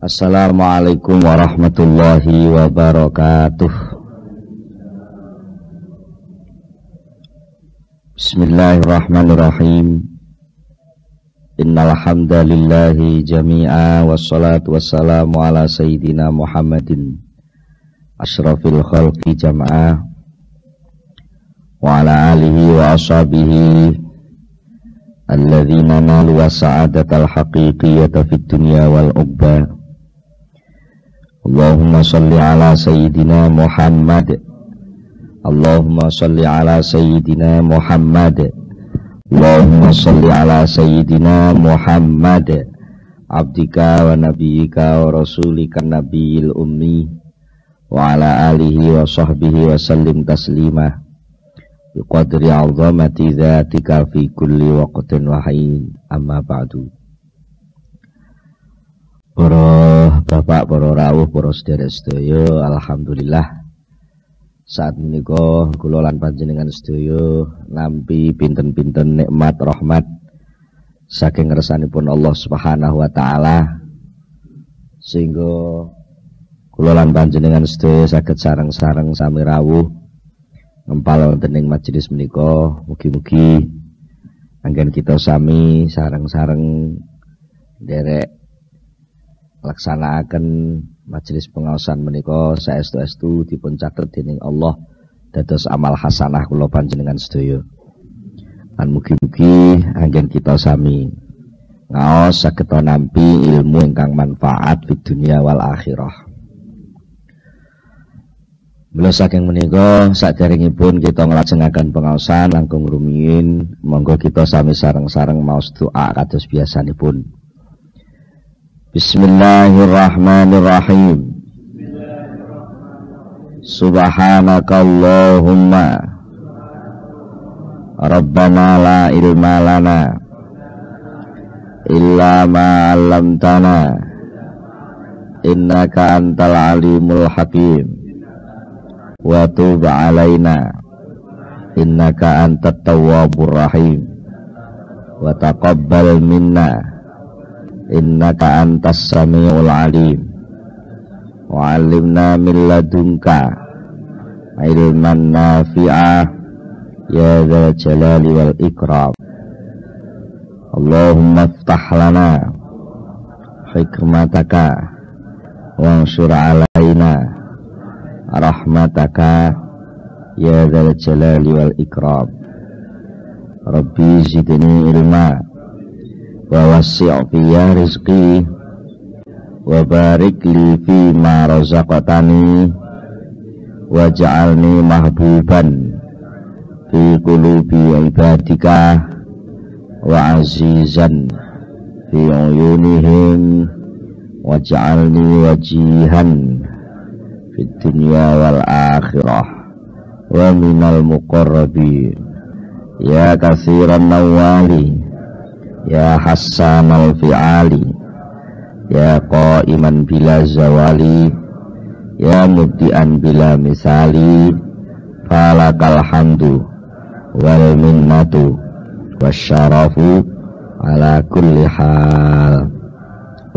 Assalamualaikum warahmatullahi wabarakatuh. Bismillahirrahmanirrahim. Innal hamdalillahi jami'a wassalatu wassalamu ala sayyidina Muhammadin asyrafil khalqi jam'a wa ala alihi wa ashabihi alladzina nalu sa'adatal haqiqiyyata fid dunya wal uqba. Allahumma salli ala sayyidina Muhammad. Allahumma salli ala sayyidina Muhammad. Allahumma salli ala sayyidina Muhammad abdika wa nabiyyika wa rasulika nabiyil ummi wa ala alihi wa sahbihi wa sallim taslima biqadri 'azamati dzatika fi kulli waqtin wa hin. Amma ba'du. Para bapak, para rawuh, para sedherek-sedaya, alhamdulillah saat menika kula lan panjenengan sedaya nampi pinten-pinten nikmat rahmat saking ngersanipun Allah Subhanahu wa taala, sehingga kula lan panjenengan sedaya saged sareng-sareng sami rawuh ngempal wonten ing majelis menika. Mugi-mugi anggen kita sami sareng-sareng derek laksanakaken majelis pengaosan menika saestu-estu dipun catet dening Allah dados amal hasanah kula panjenengan sedaya. Lan mugi-mugi anggen kita sami ngaos saged nampi ilmu ingkang manfaat fid dunya wal akhirah. Mula saking menika saderengipun kita nglajengaken pengaosan langkung rumiyin, monggo kita sami sareng-sareng maos doa kados biasanipun. Bismillahirrahmanirrahim. Subhanakallahumma Rabbana la ilma lana illa ma 'allamtana innaka antal alimul hakim wa tub 'alaina innaka antat tawwabur rahim wa taqabbal minna innaka antas samiul alim wa 'allimna min ladunka ilman nafi'a ya dzal jalali wal ikram. Allahumma iftah lana hikmataka wansur 'alaina rahmataka ya dzal jalali wal ikram. Rabbi zidni ilma wa wasi' fiya rizqi wa barik li fi ma razaqtani waj'alni mahbuban fi qulubi ibadika wa azizan fi uyunihim waj'alni wajihan fid dunya wal akhirah wa minal muqarrabin ya katsiran nawali ya hassanal fi'ali ya qa'iman bila zawali ya mubdi'an bila misali falakal hamdu wal minnatu wasyarafu ala kulli hal.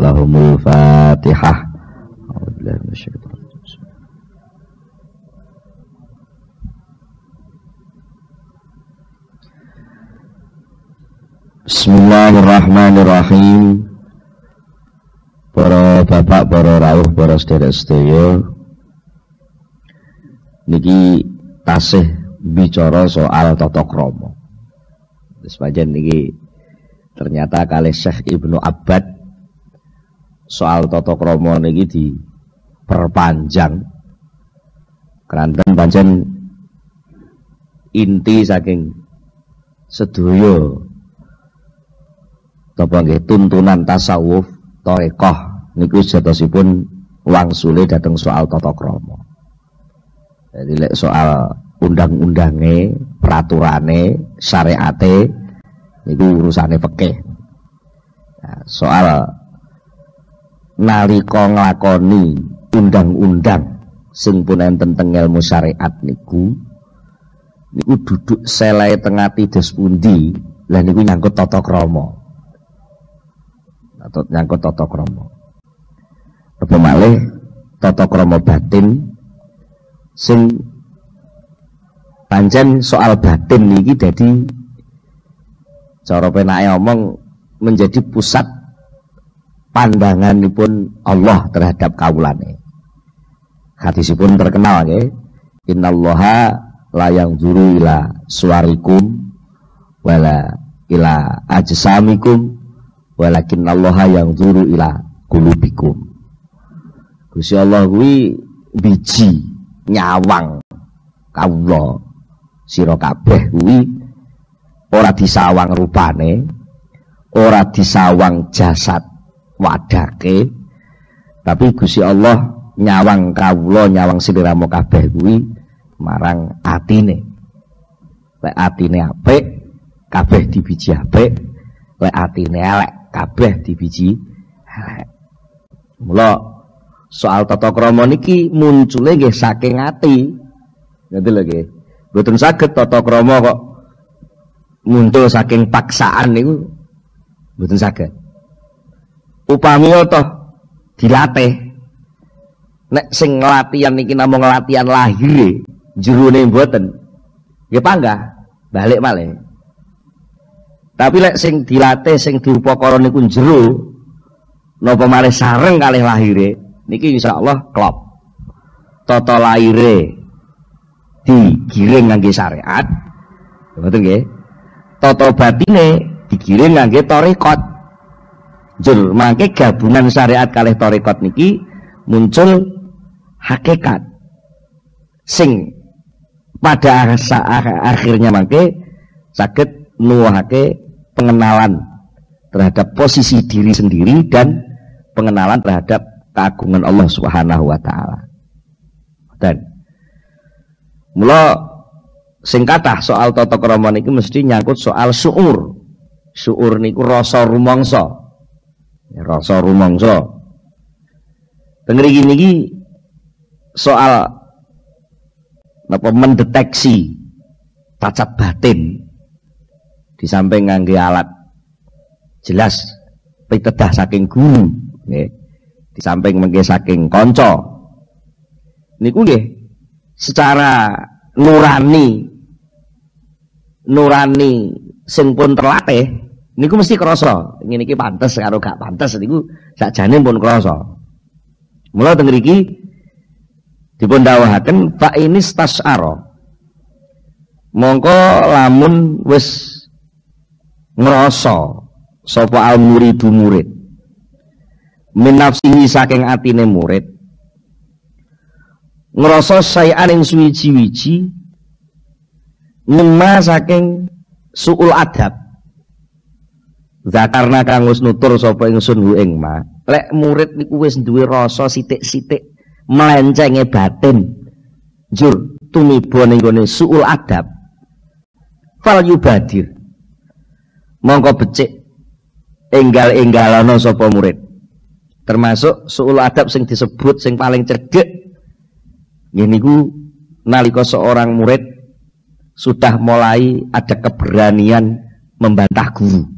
Lahumul fatihah. Bismillahirrahmanirrahim. Para bapak, para rawuh, para sedherek-sedaya, niki tasih bicara soal tata krama. Wis pancen niki ternyata kalih Syekh Ibnu Abbad soal tata krama niki diperpanjang. Keranten pancen inti saking sedaya apa nggih tuntunan tasawuf thariqah niku jatosipun wangsule dhateng soal tata krama. Jadi lek soal undang-undange, peraturane, syariate niku urusane fikih. Nah, soal nalika nglakoni undang-undang sing pun enten teng ilmu syariat niku duduk selai tengah tides pundi, lah niku nyangkut tata krama. Atau nyangkut tata krama. apa malih tata krama batin sing pancen soal batin niki dadi cara penake omong menjadi pusat pandanganipun Allah terhadap kawulane. Hadisipun terkenal nggih, innallaha la yanzuru ila suwarikum wala ila ajsamikum walakinnallaha yanzuru ila qulubikum. Gusti Allah kuwi biji nyawang kawula sira kabeh kuwi ora disawang rupane, ora disawang jasad wadake, tapi Gusti Allah nyawang kawula, nyawang sliramu kabeh kuwi marang atine. Lek atine apik, kabeh dibiji apik, lek atine elek, kabeh dibiji elek. Mula soal tata krama niki muncule nggih saking ati. Ngerti lho nggih. Mboten saged tata krama kok muncul saking paksaan niku mboten saged. Upami toh dilatih. Nek sing latihan niki namung latihan lahir, jerone mboten. Nggih panggah, balik malih. Tapi lek sing dilatih sing diupakara niku jero napa malih sareng kalih lahire niki insyaallah klop. Tata laire digiring ngangge syariat. Ngoten nggih. Tata batine digiring ngangge tarekat. Jur mangke gabungan syariat kalih tarekat niki muncul hakikat sing pada akhirnya mangke saged nuwuhake pengenalan terhadap posisi diri sendiri dan pengenalan terhadap keagungan Allah Subhanahu wa taala. Dan mula sing kathah soal tata krama niki mesti nyangkut soal syuur. Syuur niku rasa rumangsa. Rasa rumangsa. Teng mriki niki soal napa mendeteksi cacat batin di samping ngangge alat jelas pitedah saking guru nggih. Di samping mengke saking kanca niku nggih secara nurani sing pun terlatih niku mesti krasa ngene iki pantes karo gak pantes niku sakjane pun krasa. Mula teng mriki dipun dawuhaken fa inis tasyara mongko lamun wis ngrasa sapa al muridu murid min nafsihi saking atine murid ngrasa sayan ing suwiji-wiji nyema saking suul adab zakarna kang wis nutur sapa ingsun hu ing ma lek murid niku wis duwe rasa sithik-sithik melencenge batin jur tumiba ning gone suul adab fal yubadir mongko becik enggal-enggalana sapa murid. Termasuk suul adab sing disebut sing paling cedhek nggih niku nalika seorang murid sudah mulai ada keberanian membantah guru.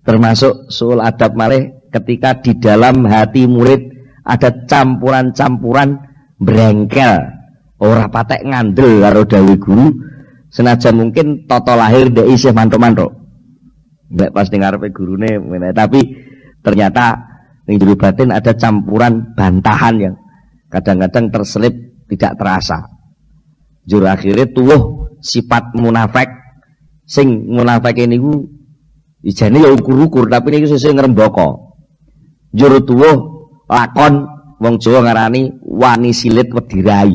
Termasuk suul adab malih ketika di dalam hati murid ada campuran-campuran brengkel, ora patek ngandel karo dawuh guru, senajan mungkin tata lahir ndek isih mantuk-mantuk. Mbak pas ning ngarepe gurune, tapi ternyata ning jero batin ada campuran bantahan yang kadang-kadang terselip tidak terasa. Jur akhirnya tuwuh sifat munafik sing munafik niku ijane ya ukur-ukur tapi niku sesuk ngrembaka. Jur tuwuh lakon wong Jawa ngarani wani silit wedi rai.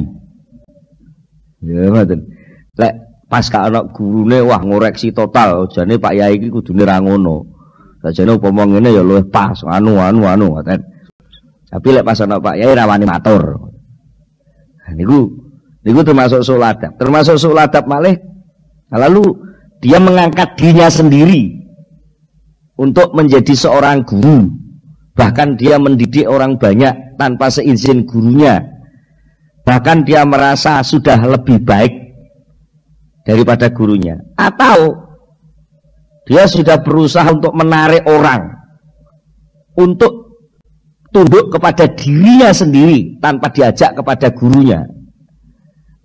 Ya ngoten. Lek pas ka ana gurune wah ngoreksi total, jane Pak Yai iki kudune ra ngono. Sajane upama ngene ya luwih pas anu ngoten. Tapi lek pas ana Pak Yai ra wani matur. Niku termasuk suul adab. Termasuk suul adab malih. Lalu dia mengangkat dirinya sendiri untuk menjadi seorang guru. Bahkan dia mendidik orang banyak tanpa seizin gurunya. Bahkan dia merasa sudah lebih baik daripada gurunya. Atau dia sudah berusaha untuk menarik orang untuk tunduk kepada dirinya sendiri tanpa diajak kepada gurunya.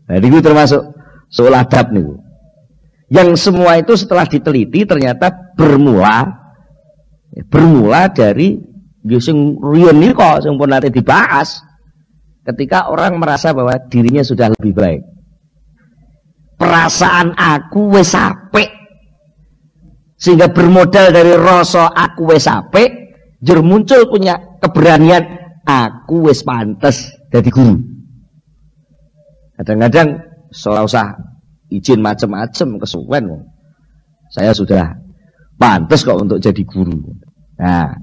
Nah, itu termasuk soal adab nih. Yang semua itu setelah diteliti ternyata bermula dari sing riyen nika sing pun nanti dibahas ketika orang merasa bahwa dirinya sudah lebih baik. Perasaan aku wis apik. Sehingga bermodal dari rasa aku wis apik, jur muncul punya keberanian aku wis pantes jadi guru. Kadang-kadang ora usah izin macam-macam kesuwen. Saya sudah pantas kok untuk jadi guru. Nah,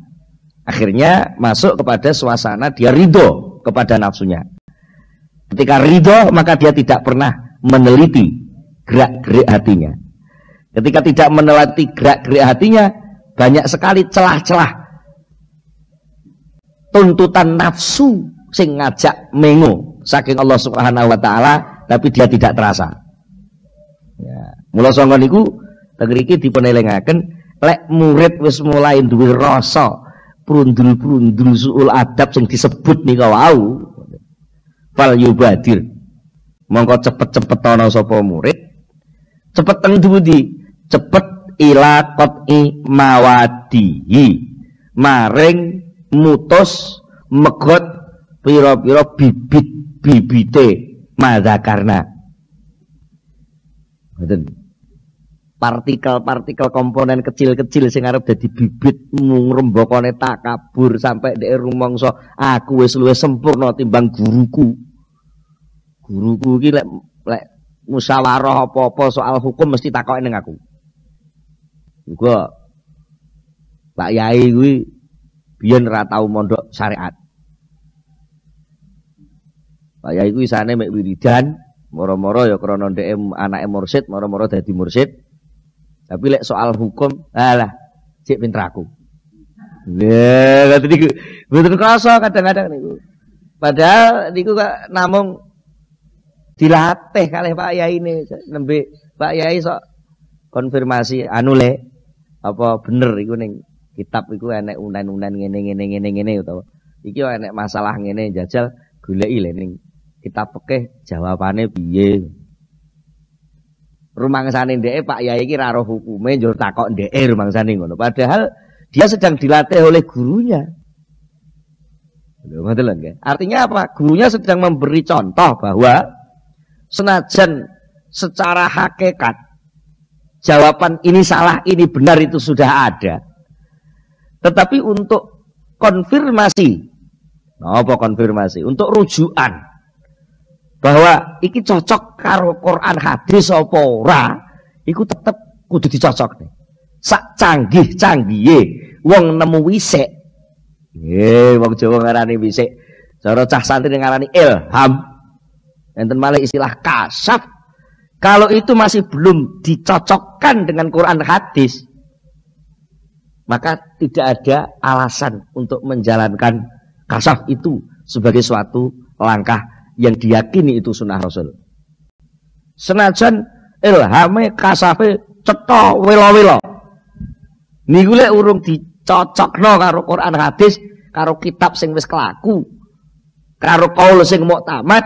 akhirnya masuk kepada suasana dia ridho kepada nafsunya. Ketika ridho maka dia tidak pernah meneliti gerak-gerik hatinya. Ketika tidak meneliti gerak-gerik hatinya, banyak sekali celah-celah tuntutan nafsu sing ngajak mengo saking Allah Subhanahu wa taala, tapi dia tidak terasa. Ya, mula sangka niku teng mriki dipunelingaken lek murid wis mulai duwe rasa prundul-prundul suul adab sing disebut nika wau, fal yubadir. Mongko cepet-cepet ana sapa murid, cepet teng ndi? Cepet ila qat'i mawadihi, maring mutus megot pira-pira bibit-bibite madzakarna. Ngoten. Partikel-partikel komponen kecil-kecil sing arep dadi bibit ngrembakane takabur sampai dhek rumangsa aku wis luwih sempurna timbang guruku. Guruku iki lek musyawarah apa-apa soal hukum mesti takoke ning aku. Juga Pak Yai kuwi biyen ora tau mondok syariat. Pak Yai kuwi isane mek wiridan, moro-moro ya krana ndeke anake mursid, moro-moro dadi mursid. Tapi lek soal hukum, alah, cek pinter aku. Lha ngoten niku. Mboten krasa kadang-kadang niku. Padahal niku kok namung dilatih kalih Pak Yai ini. Nembe Pak Yai sok konfirmasi anu le apa bener iku ning kitab iku enek unen-unen ngene utawa iki enek masalah ngene jajal goleki le ning kitab fikih jawabane piye. Rumangsane ndeke Pak Yai iki ra roh hukume njur takok ndeke rumangsane ngono. Padahal dia sedang dilatih oleh gurunya. Lho ngoten lho nggih. Artinya apa? Gurunya sedang memberi contoh bahwa senajan secara hakikat jawaban ini salah, ini benar itu sudah ada. Tetapi untuk konfirmasi, apa konfirmasi? Untuk rujukan bahwa iki cocok karo Quran hadis apa ora, iku tetep kudu dicocok nih. Sak canggih-canggihe wong nemu wisik. Nggih, wong Jawa ngarani wisik. Cara cah santri ngarani ilham. Enten malih istilah kasyaf. Kalau itu masih belum dicocokkan dengan Quran hadis, maka tidak ada alasan untuk menjalankan kasyaf itu sebagai suatu langkah yang diyakini itu sunnah Rasul. Senajan ilhame kasyafe cetha wela-wela, niku lek urung dicocokno karo Quran hadis, karo kitab sing wis kelaku, karo kaul sing muktamad,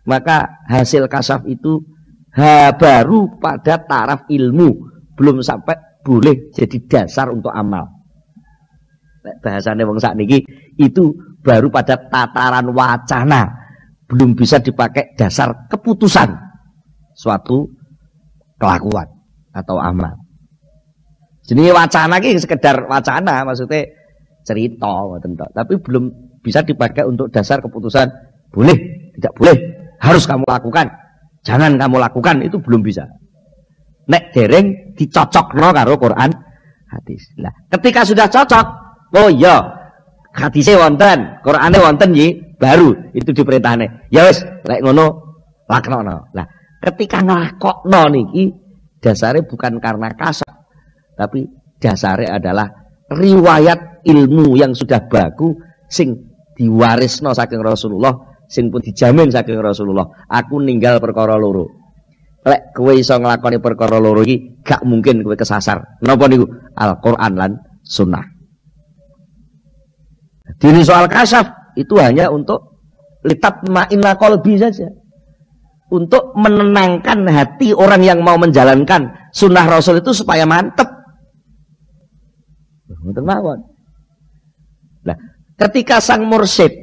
maka hasil kasyaf itu baru pada taraf ilmu, belum sampai boleh jadi dasar untuk amal. Bahasane wong sakniki itu baru pada tataran wacana, belum bisa dipakai dasar keputusan suatu kelakuan atau amal. Jadi wacana iki sekedar wacana, maksudnya cerita ngoten tok, tapi belum bisa dipakai untuk dasar keputusan boleh, tidak boleh, harus kamu lakukan, jangan kamu lakukan, itu belum bisa. Nek dereng dicocokno karo Quran hadis. Nah, ketika sudah cocok, oh iya, hadise wonten, Qurane wonten nggih, baru itu diperintahne. Ya wis, lek ngono laknono. Nah, ketika nglakokno niki dasare bukan karena kasar, tapi dasare adalah riwayat ilmu yang sudah baku sing diwarisno saking Rasulullah, sing pun dijamin saking Rasulullah. Aku ninggal perkara loro. Lek kowe iso nglakoni perkara loro iki gak mungkin kowe kesasar. Napa niku? Al-Qur'an lan sunnah. Dini soal kasyaf itu hanya untuk litatma'inna qalbi saja. Untuk menenangkan hati orang yang mau menjalankan sunnah Rasul itu supaya mantep. Nah, ketika sang mursyid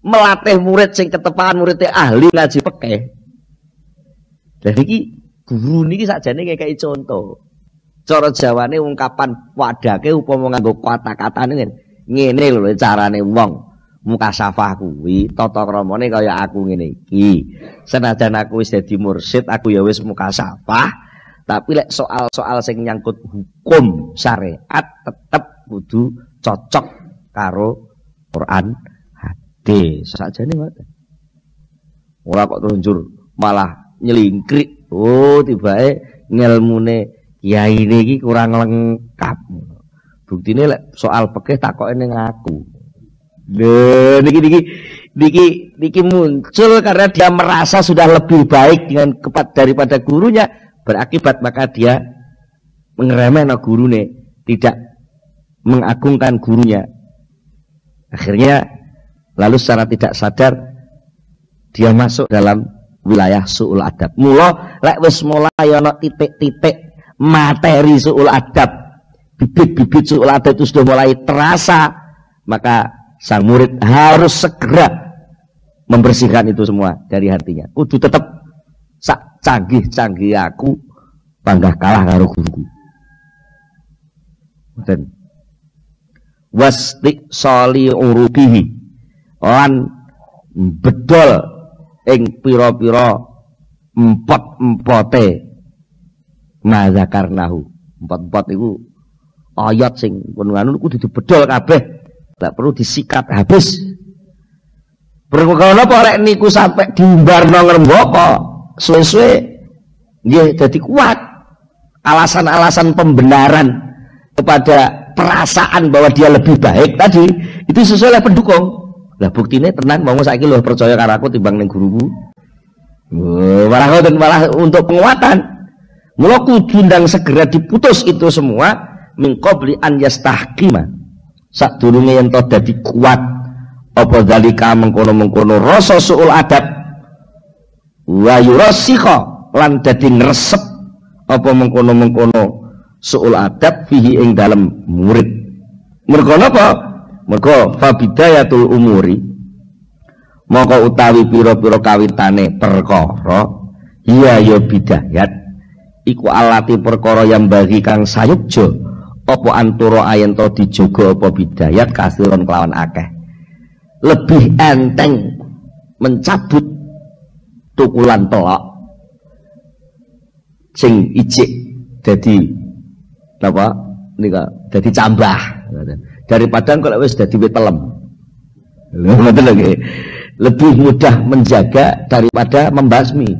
melatih murid sing ketepaan muridnya ahli ngaji pekeh. Jadi iki guru niki sakjane kayak contoh. Cara Jawane ungkapan wadake upama nganggo kata-katane ngene lho carane wong mukasafah kuwi tata kramane kaya aku ngene iki. Senajan aku wis dadi mursyid, aku ya wis mukasafah, tapi lek soal-soal sing nyangkut hukum syariat tetep kudu cocok karo Quran hadis. Sakjane ngoten. Ora kok terunjur malah nyelingkrik. Oh, tibake ngelmune kiai iki kurang lengkap. Buktine lek soal fikih takoke ning aku. Lho niki muncul karena dia merasa sudah lebih baik dengan daripada gurunya, berakibat maka dia mengeremehkan gurune, tidak mengagungkan gurunya. Akhirnya lalu secara tidak sadar dia masuk dalam wilayah su'ul adab. Mula lek wis mulai ana titik-titik materi su'ul adab, bibit-bibit su'ul adab itu sudah mulai terasa, maka sang murid harus segera membersihkan itu semua dari hatinya. Kudu tetap sak canggih-canggih aku panggah kalah karo guruku. Dan wastiqsali urubihi lan bedol ing pira-pira empot-empote mazakarnahu. Empot-empot iku ayat sing pun anu kudu dibedol kabeh. Tak perlu disikat habis. Perkara napa rek niku sampai diumbarno ngrembaka, suwe-suwe nggih dadi kuat. Alasan-alasan pembenaran kepada perasaan bahwa dia lebih baik tadi itu sesuai lah pendukung. Lah buktine tenan wong saiki lho percaya karo aku timbang ning guruku. Malah untuk penguatan. Mula kudu ndang segera diputus itu semua min qabli an yastahqima. Sadurunge yen to dadi kuat apa zalika mengkono-mengkono rasa suul adab wa yurasikha lan dadi ngresep apa mengkono-mengkono suul adab fihi ing dalem murid. Mergo napa? Mergo fa bidayatul umuri maka utawi pira-pira kawitane perkara iya ya bidayat iku alati perkara yang bagi kang sayukja apa antara ayen to dijogo apa bidayat kasiron kelawan akeh. Lebih enteng mencabut tukulan telok sing ijik dadi apa nika dadi cambah daripada kok wis dadi wit telem. Ngoten lho nggih. Lebih mudah menjaga daripada membasmi.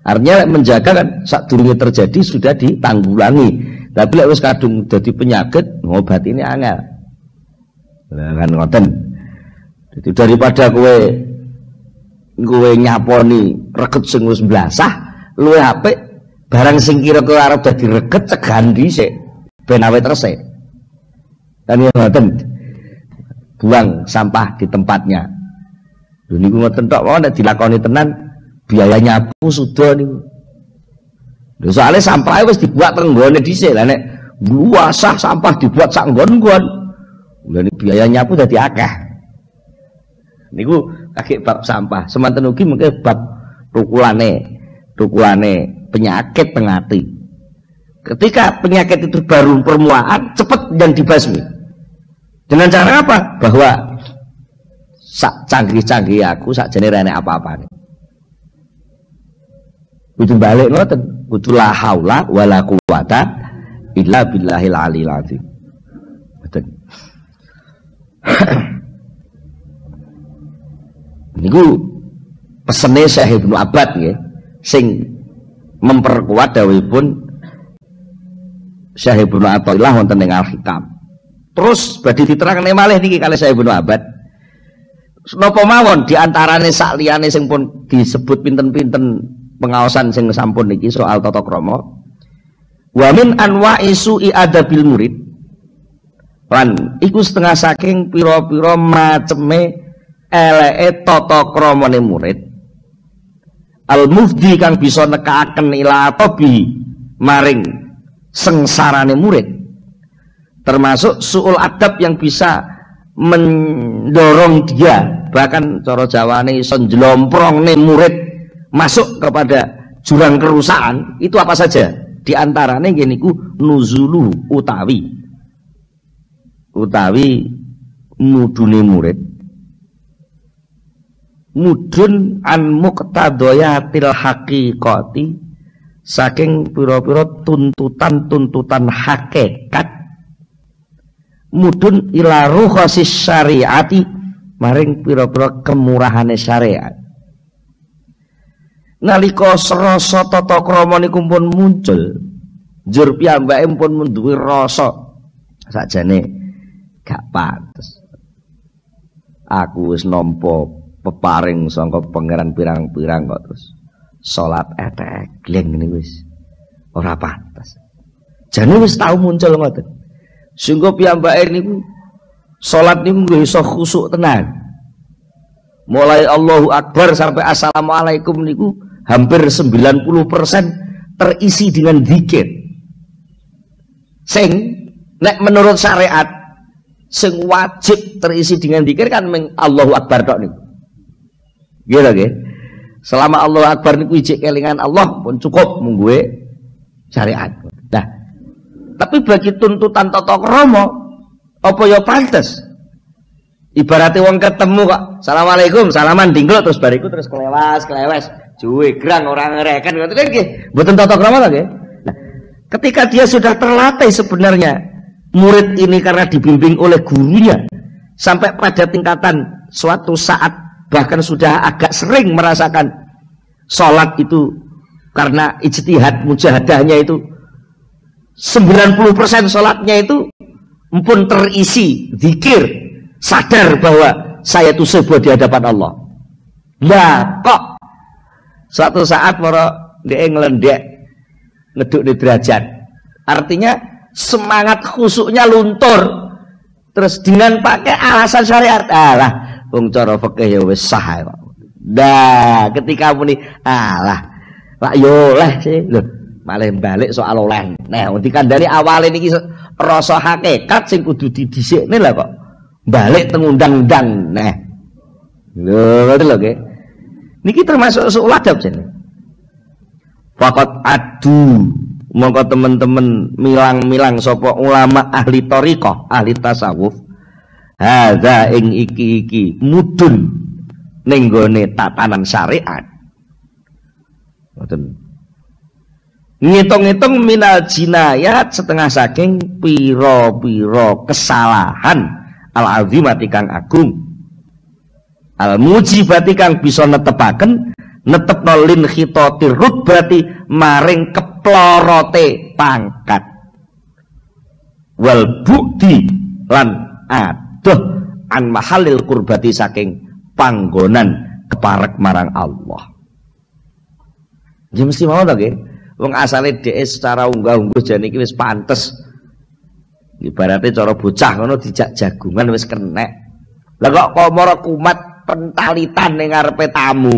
Artinya menjaga kan sadurunge terjadi sudah ditanggulangi. Tapi lek wis kadung dadi penyakit ngobati ini angel. Lah kan ngoten. Jadi daripada kowe nyaponi reget sing wis mblasah, luwih apik barang sing kira-kira arep dadi reget cegahan dhisik ben awet resik. Kan ngoten. Buang sampah di tempatnya. Lho niku ngoten tok wae nek dilakoni tenan biaya nyapu sudah niku. Soalnya sampah wis dibuat tenggone dhisik lah nek luasah sampah dibuat sak nggon-nggon. Lha biaya nyapu dadi akeh. Niku kakek bab sampah. Semanten ugi mengke bab tukulane penyakit tengati. Ketika penyakit itu baru permulaan, cepat dan dibasmi. Dengan cara apa? Bahwa sak canggih-canggih aku sak jane rene apa-apane. Kudu balik ngoten, kudu la haula wala quwata illa billahil aliyil azim. Ngoten. Niku pesene Syekh Ibnu Abbad nggih sing memperkuat dawuhipun Syekh Ibnu Athaillah wonten ing Al-Hikam. Terus badhe diterangane malih niki kalih Syekh Ibnu Abbad. Napa mawon diantarane sak liyane sing pun disebut pinten-pinten pengaosan sing sampun niki soal tata krama. Wa min anwa'i su'i adabil murid. Lan iku setengah saking pira-pira maceme eleke tata kramane murid. Al-mufdi kang bisa nekakaken ila atabi maring sengsarane murid. Termasuk suul adab yang bisa mendorong dia, bahkan cara Jawane iso njlomprong murid masuk kepada jurang kerusakan. Itu apa saja? Di antaranya gini ku nuzulu utawi mudune murid, mudun an muqtadayatil haqiqati, saking pira-pira tuntutan hakikat, mudun ila ruhasis syariati, maring pira-pira kemurahane syariat. Nalika rasa tata krama niku pun muncul, njur piyambake pun duwe rasa sakjane gak pantes. Aku wis nampa peparing sangka pangeran pirang-pirang kok terus salat etek gleng ngene wis ora pantes. Jane wis tau muncul ngoten. Sehingga piyambake niku salat niku nggih iso khusuk tenan. Mulai Allahu Akbar sampai Assalamualaikum niku hampir 90% terisi dengan zikir. Sing nek menurut syariat sing wajib terisi dengan zikir kan Allahu Akbar tok niku. Nggih lho nggih. Selama Allahu Akbar niku ijik kelingan Allah pun cukup mungguhe syariat. Nah, tapi bagi tuntutan tata krama apa ya pantes? Ibaratnya wong ketemu kok, Assalamualaikum, salaman dingkluk terus bariku terus kelewes, juwe grang orang ngereken ngoten kan nggih. Mboten tata krama ta nggih. Nah, ketika dia sudah terlatih sebenarnya murid ini karena dibimbing oleh gurunya sampai pada tingkatan suatu saat bahkan sudah agak sering merasakan sholat itu karena ijtihad mujahadahnya itu 90% sholatnya itu pun terisi zikir, sadar bahwa saya itu sebuah di hadapan Allah. Nah kok suatu saat para dia ngelendek ngeduk di derajat, artinya semangat khusuknya luntur terus dengan pakai alasan syariat. Alah wong cara fikih ya wis sah kok. Nah ketika muni alah lak yo oleh sih lho malah balik soal oleh. Nah dikandani awale niki rasa hakikat sing kudu didhisikne lah kok balik teng undang-undang. Nah lho ngoten lho nggih. Niki termasuk usul adab jenenge. Faqat adu mongko teman-teman milang-milang sapa ulama ahli thariqah, ahli tasawuf. Hadza ing iki mudun ning gone tatanan syariat. Ngoten. Ngitung-ngitung minal jinayat setengah saking pira-pira kesalahan al-azimati kang agung. Al-mujibati kang bisa netepaken netepno lin khitati rutbati maring keplorote pangkat. Wal bukti lan adoh an mahalil kurbati saking panggonan keparek marang Allah. Ya mesti mau ta nggih. Wong asale dhek secara unggah-ungguh jane iki wis pantes. Ibaratnya cara bocah ngono dijak jagungan wis kenek. Lah kok mara kumat pentalitan ning ngarepe tamu.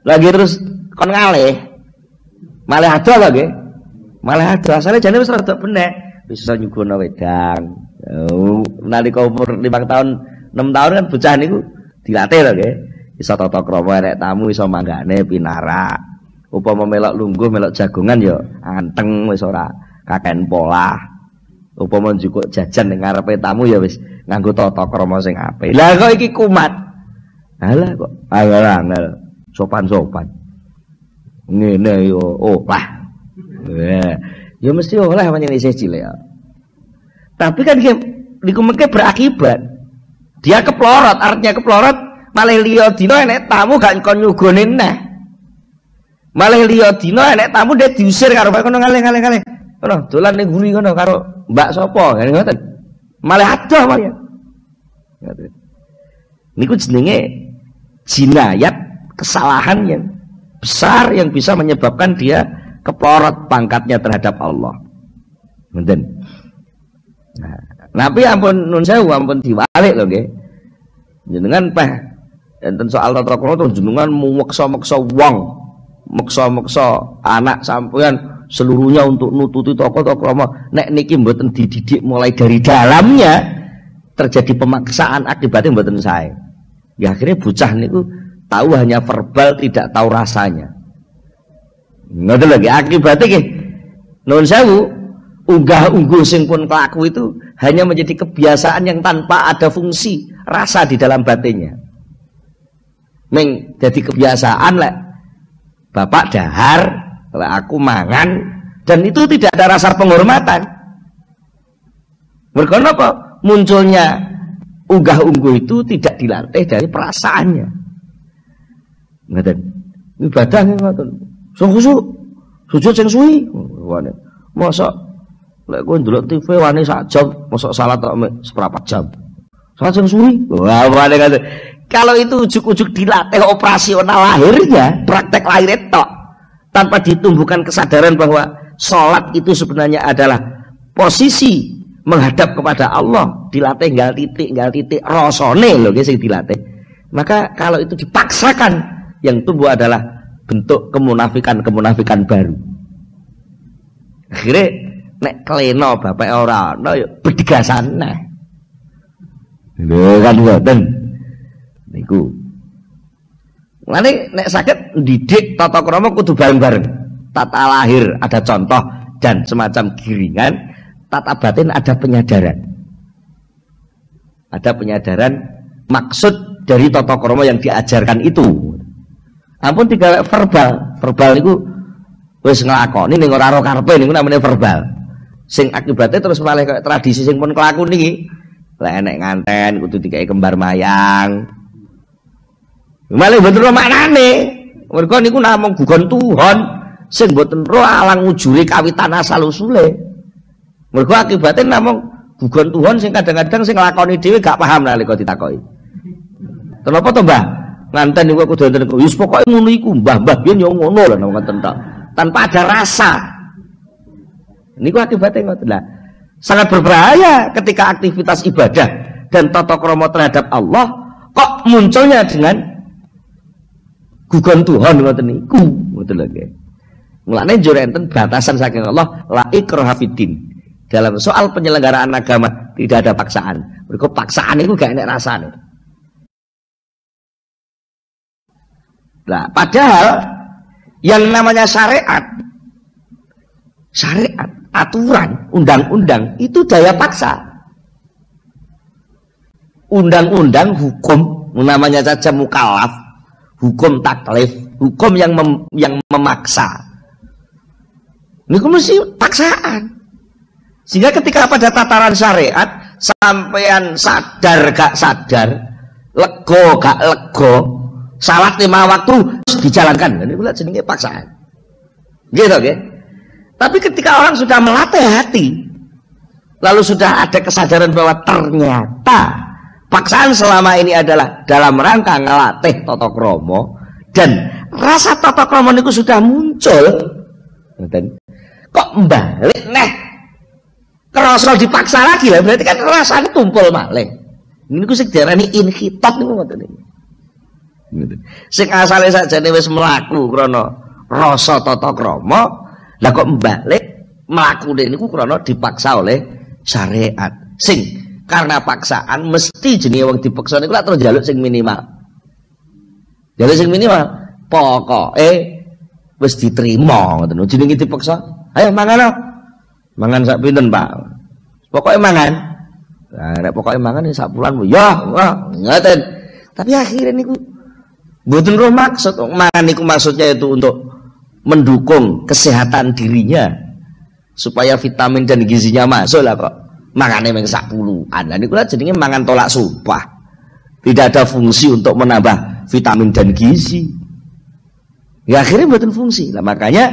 Lagi terus kon ngalih. Malah ado lho nggih. Malah ado asale jane wis rada benek. Bisa nyugono wedang. Nalika umur 5 tahun 6 tahun kan bocah niku dilatih lho nggih. Iso tata krama nek tamu iso manggane pinarak. Upama melok lungguh melok jagongan ya anteng wis ora kaken polah. Upama njukuk jajan ning ngarepe tamu ya wis nganggo tata krama sing apik. Lah kok iki kumat. Halah kok angel-angel sopan-sopan. Ngene yo olah. Ya mesti oleh pancen isih cilik ya. Tapi kan niku mengke berakibat. Dia keplorot, artinya keplorot malah liya dina enek tamu gak kon nyugone neh. Malah liya dina enek tamu dia diusir karo kono ngalih-ngalih. Kono dolan ning guri kono karo mbak sapa ngene ngoten. Malah adoh malah. Ngoten. Niku jenenge jinayat, kesalahan yang besar yang bisa menyebabkan dia keplorot pangkatnya terhadap Allah. Ngoten. Nah, Tapi ampun nun sewu ampun diwalik lho nggih. Jenengan peh enten soal tata krama terus jenengan meksa-meksa wong, meksa-meksa anak sampean seluruhnya untuk nututi tata krama. Nek niki mboten dididik mulai dari dalamnya, terjadi pemaksaan akibatnya mboten sae. Ya akhirnya bocah niku tahu hanya verbal, tidak tahu rasanya. Ngoten lagi akibatnya nggih. Nuwun sewu, unggah-ungguh sing pun kelaku itu hanya menjadi kebiasaan yang tanpa ada fungsi rasa di dalam batinnya. Meng jadi kebiasaan lek bapak dahar, lek aku mangan, dan itu tidak ada rasa penghormatan. Mergo napa? Munculnya unggah-ungguh itu tidak dilatih dari perasaannya. Ngoten. Ibadah ngoten. Sungguh sujud sing suwi. Mosok lek kowe ndelok TV wani sak jam, mosok salat tok seprapat jam. Salat sing suwi. Wah, ngoten. Kalau itu ujuk-ujuk dilatih operasional lahirnya, praktek lahir tok, tanpa ditumbuhkan kesadaran bahwa sholat itu sebenarnya adalah posisi menghadap kepada Allah, dilatih nggal titik rasane lho sing dilatih. Maka kalau itu dipaksakan, yang tumbuh adalah bentuk kemunafikan baru. Akhirnya nek kleno bapak ora ana ya bedigasan nah. Lho kan ngoten. Niku. Mulane nek saged didik tata krama kudu bareng-bareng. Tata lahir ada contoh dan semacam giringan, tata batin ada penyadaran. Ada penyadaran maksud dari tata krama yang diajarkan itu. Ampun tiga verbal niku wis nglakoni ning ora karo karepe niku namanya verbal. Sing akibatnya terus malah kayak tradisi sing pun kelaku niki. Lek enek nganten kudu dikai kembar mayang. Malah mboten ro maknane. Mergo niku namung gugon Tuhan sing mboten ro alang ujure kawitan asal usule. Mergo akibatnya namung gugon Tuhan sing kadang-kadang sing nglakoni dhewe gak paham nalika ditakoki. Kenapa to, Mbah? Nganten niku kudu wonten wis pokoke ngono iku, Mbah biyen yo ngono lho ngoten tok. Tanpa ada rasa. Niku akibatnya ngoten lah. Sangat berbahaya ketika aktivitas ibadah dan tata krama terhadap Allah kok munculnya dengan gugon Tuhan ngoten niku, ngoten lho nggih. Mulane njur enten batasan saking Allah la ikraha fiddin. Dalam soal penyelenggaraan agama tidak ada paksaan. Mergo paksaan itu gak enek rasane. Nah, padahal yang namanya syariat, aturan, undang-undang itu daya paksa. Undang-undang hukum namanya saja mukallaf, hukum taklif, hukum yang memaksa. Ini mesti paksaan. Sehingga ketika pada tataran syariat sampean sadar gak sadar, lego gak lego, salat 5 waktu dijalankan. Ini pula jenenge paksaan. Gitu oke. Tapi ketika orang sudah melatih hati, lalu sudah ada kesadaran bahwa ternyata paksaan selama ini adalah dalam rangka ngelatih tata krama dan rasa tata krama niku sudah muncul. Kok balik neh kerasa dipaksa lagi lah, berarti kan rasanya tumpul malih. Niku sing diarani inhitat niku ngoten niku. Sing asale sakjane wis mlaku krana rasa tata krama, lah kok balik mlakune niku krana dipaksa oleh syariat. Sing karena paksaan mesti jenenge wong dipaksa niku lak terus njaluk sing minimal. Njaluk sing minimal, pokoke wis diterima ngoten. Jenenge dipaksa, ayo mangan. Mangan sak pinten, Pak? Pokoke mangan. Nah, nek pokoke mangan sak bulan ya, ngoten. Tapi akhirnya niku mboten roh maksud. Mangan niku maksudnya itu untuk mendukung kesehatan dirinya supaya vitamin dan gizinya masuk lah kok. Mangane meng sak puluhan. Lah niku lah jenenge mangan tolak sumpah. Tidak ada fungsi untuk menambah vitamin dan gizi. Ya akhirnya mboten fungsi. Lah makanya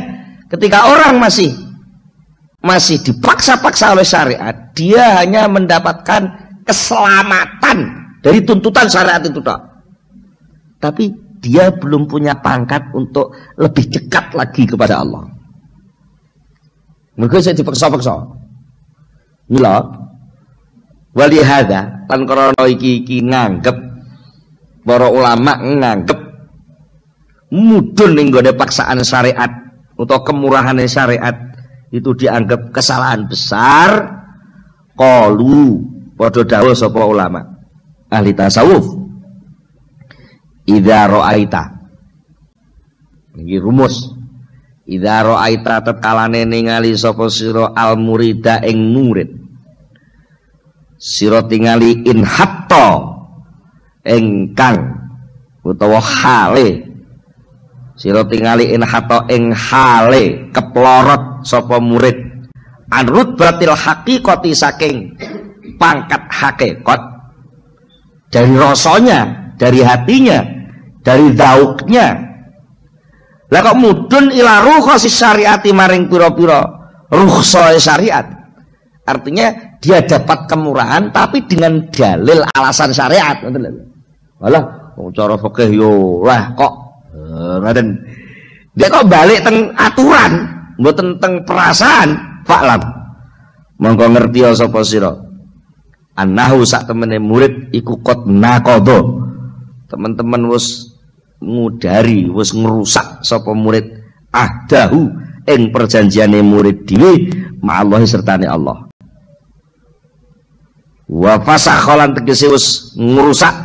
ketika orang masih dipaksa-paksa oleh syariat, dia hanya mendapatkan keselamatan dari tuntutan syariat itu tok. Tapi dia belum punya pangkat untuk lebih dekat lagi kepada Allah. Mereka saya dipaksa-paksa. Mila Wali hadza lan krana iki nganggep para ulama nganggep mudhun ning gone paksaan syariat utawa kemurahane syariat itu dianggap kesalahan besar. Qalu padha dawuh sapa ulama ahli tasawuf, idza ra'aita, iki rumus, idza ra'aita tetkalane ningali sapa sira al murida ing murid, sira tingali in hatta engkang utawa hale, sira tingali in hatta ing hale keplorot sapa murid anrut batil haqiqati saking pangkat hakikat, dari rasanya, dari hatinya, dari zauknya. Lah kok mudun ila rukhasi syariati maring pira-pira rukhsah syariat. Artinya dia dapat kemurahan tapi dengan dalil alasan syariat, ngoten lho. Walah wong cara fikih yo lah kok ngoten. Dia kok balik teng aturan, mboten teng perasaan. Fa'lam monggo ngerti sapa sira annahu sak temene murid iku qad naqadha, teman-teman wis ngudari, wis ngrusak sapa murid ahdahu ing perjanjiane murid dhewe ma'allahi sertane Allah. Wa fasakhalan tegese wis ngrusak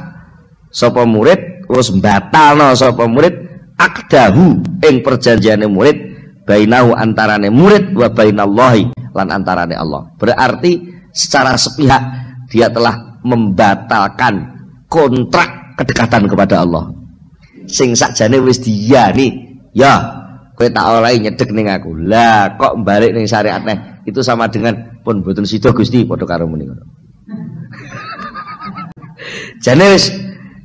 sapa murid, wis batalno sapa murid akdahu ing perjanjiane murid bainahu antarane murid wa bainallahi lan antarane Allah. Berarti secara sepihak dia telah membatalkan kontrak kedekatan kepada Allah. Sing sakjane wis diyani, ya kowe tak olehi nyedek ning aku. Lah kok balik ning syariat neh, itu sama dengan pun mboten sida Gusti, padha karo muni ngono. Jane wis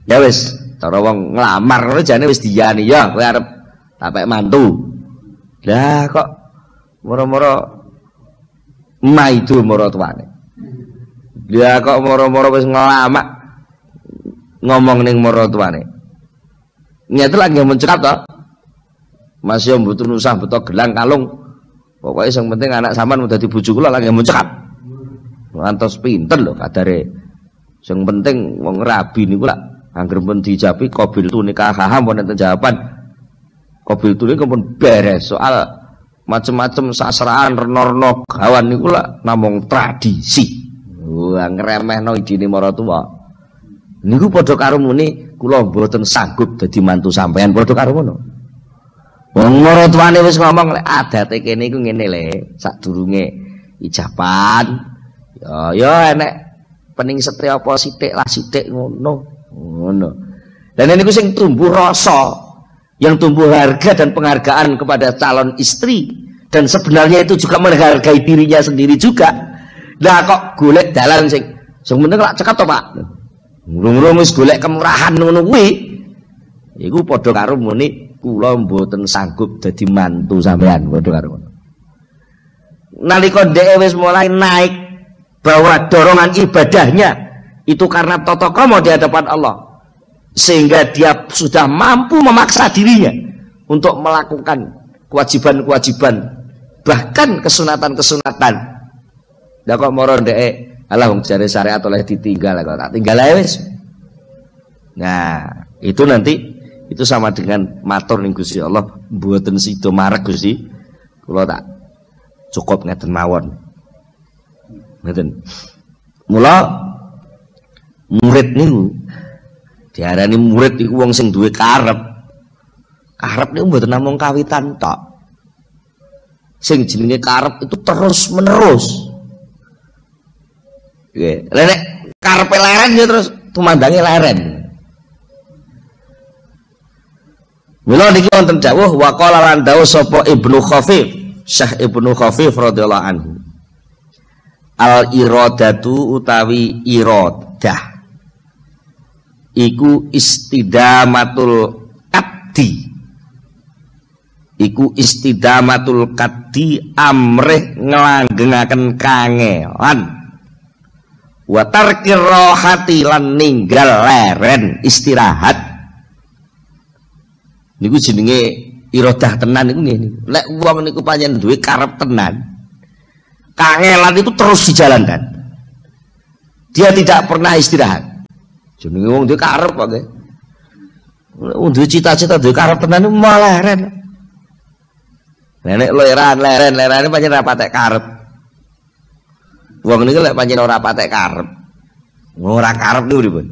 ya wis cara wong nglamar ngono jane wis diyani, ya kowe arep tapek mantu. Lah kok moro-moro maidu moro tuane. Lah kok moro-moro wis ngelamak ngomong ning moro tuane. Nyata lagi mencekap to. Mas yo mboten usah beto gelang kalung. Pokoke sing penting anak sampean dadi bojo kula lagi mencekap. Ngantos pinter lho kadare. Sing penting wong rabi niku lak anggere pun dijapi qabil tu nikah haham wonten jawaban. Qabil tu niku pun beres, soal macam-macam sasraan reno-reno gawan niku lak namung tradisi. Wah ngremehno idine maratuwa. Niku padha karo muni kula mboten sanggup dadi mantu sampean, padha karo ngono. Wong maratuwane wis ngomong lek adate kene iku ngene le, sadurunge ijaban. Ya enek pening setri apa sithik lah sithik ngono. Ngono. Dan niku sing tumbuh rasa, yang tumbuh harga dan penghargaan kepada calon istri, dan sebenarnya itu juga menghargai dirinya sendiri juga. Lah kok golek dalan sing penting lak cekap to Pak. Ngurung-ngurung wis golek kemurahan ngono kuwi. Iku padha karo muni kula mboten sanggup dadi mantu sampean, padha karo ngono. Nalika dhek wis mulai naik bahwa dorongan ibadahnya itu karena tata krama di hadapan Allah, sehingga dia sudah mampu memaksa dirinya untuk melakukan kewajiban-kewajiban, bahkan kesunatan-kesunatan. Lah kok moro ndeke alah wong jare syariat oleh ditinggal, kok tak tinggal ae wis. Nah, itu nanti itu sama dengan matur ning Gusti Allah, mboten sida marek Gusti. Kula tak cukup ngeten mawon. Ngeten. Mula murid niku diarani murid iku wong sing duwe karep. Karep niku mboten namung kawitan tok. Sing jenenge karep itu terus menerus. Nggih. Nek karepe leren ya terus tumandange leren. Mula niki wonten dawuh wa qala lan dawuh sapa Ibnu Khafif, Syekh Ibnu Khafif radhiyallahu anhu. Al iradatu utawi iradah iku istidamatul kaddi, iku istidamatul kaddi amrih ngelanggengaken kangelan wa tarkir rohati lan ninggal leren istirahat. Niku jenenge iradah tenan niku ngene. Lek wong niku pancen duwe karep tenan, kangelan itu terus dijalankan. Dia tidak pernah istirahat. Jenenge wong duwe karep kok nggih. Wong duwe cita-cita duwe karep tenan malah leren. Nek leren pancen ora patek karep. Wong niku lek pancen ora patek karep. Ora karep niku pripun?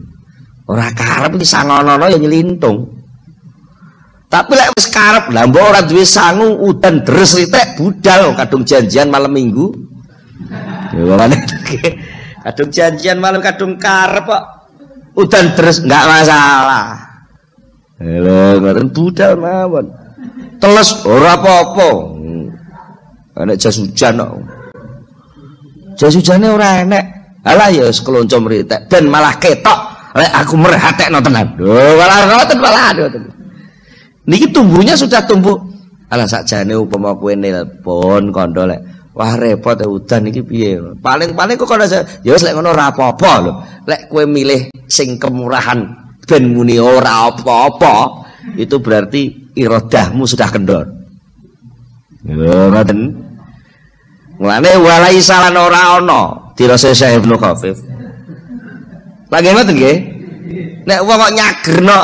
Ora karep iki sangono ya nyelintung. Tapi lek wis karep, lha mbok ora duwe sangu udan deres ritek budal kadung janjian malam Minggu. Ya ngene. Kadung janjian malam kadung karep kok udan deres enggak masalah. Lho ngoten budal mawon. Teles ora apa-apa. Nek jas hujan kok. Jas hujane ora enek. Alah ya wis kelonco mritek ben malah ketok lek aku merhatekno tenan. Lho malah ngoten malah ngoten. Niki tumbuhnya sudah tumbuh. Alah sakjane upama kowe nelpon kandha lek wah repot udan iki piye. Paling-paling kok kono ya wis lek ngono ora apa-apa lho. Lek kowe milih sing kemurahan ben muni ora apa-apa, itu berarti iradahmu sudah kendor. Lho ngoten. Mulane walai salan ora ana dirasa Syekh Ibnu Khafif. Lagi ngoten nggih. Nek wong kok nyagerno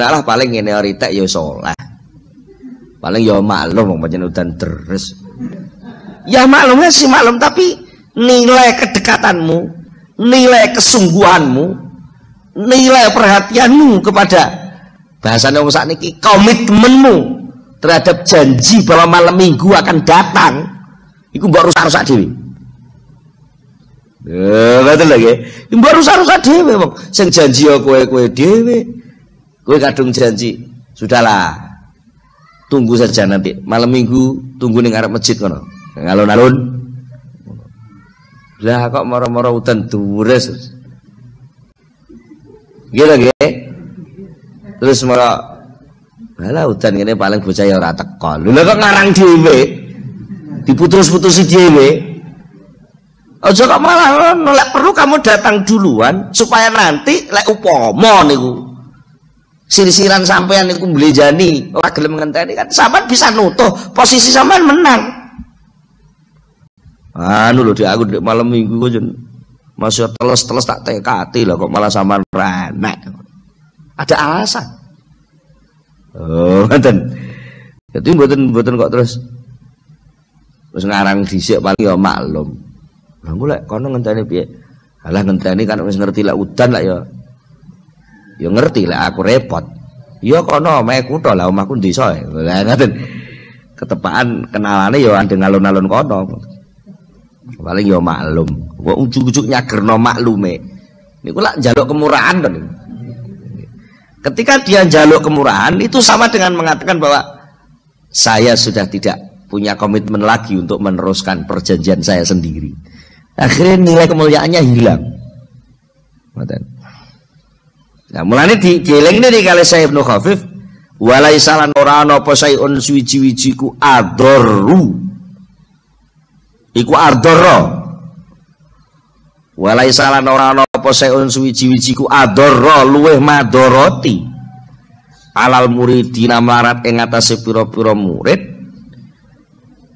lah paling ngene ritek ya saleh. Paling ya maklum wong pancen udan deres. Ya maklumnya sih maklum, tapi nilai kedekatanmu, nilai kesungguhanmu, nilai perhatianmu kepada bahasanya wong sakniki komitmenmu terhadap janji bahwa malam Minggu akan datang, iku mbok rusak-rusak dhewe. Ngoten lho nggih. Mbok rusak-rusak dhewe wong sing janji ya kowe dhewe. Kowe kadung janji, sudahlah. Tunggu saja nanti malam Minggu, tunggu ning arep masjid kono. Alun-alun. Lah kok mara-mara udan deres. Gitu nggih. Terus mara Lah udan ngene paling bocah ya ora teko. Lha kok ngarang dhewe. Diputus-putusi dhewe. Aja kok malah lek perlu kamu datang duluan supaya nanti lek upama niku sirisiran sampean niku mblejani ora gelem ngenteni kan sampean bisa nutuh posisi sampean menang. Anu lho aku ndek malam Minggu kok masih teles-teles tak tekati lah kok malah sampean renek. Ada alasan. Oh, ngoten. Jadi mboten kok terus ngarang dhisik paling ya maklum. Lah engko lek kono ngenteni piye? Alah ngenteni kan wis ngerti lek udan lek ya ngerti lek aku repot. Ya kono mek kutho lah omahku desa. Lah ngoten. Ketepaan kenalane ya andeng alun-alun kono. Paling ya maklum. Kok ujug-ujug nyagerno maklume. Niku lak njaluk kemurahan to. Ketika dia njaluk kemurahan itu sama dengan mengatakan bahwa saya sudah tidak punya komitmen lagi untuk meneruskan perjanjian saya sendiri. Akhirnya nilai kemuliaannya hilang. Nah, mulane dieling ini kali saya Ibnu Khafif, walaisalan ora ana apa sayun suwiji-wijiku adorru. Iku ardorro. Walaisalan ora ana apa sayun suwiji-wijiku adorro luweh madoroti. Alal muridina marat ing atase pira-pira murid.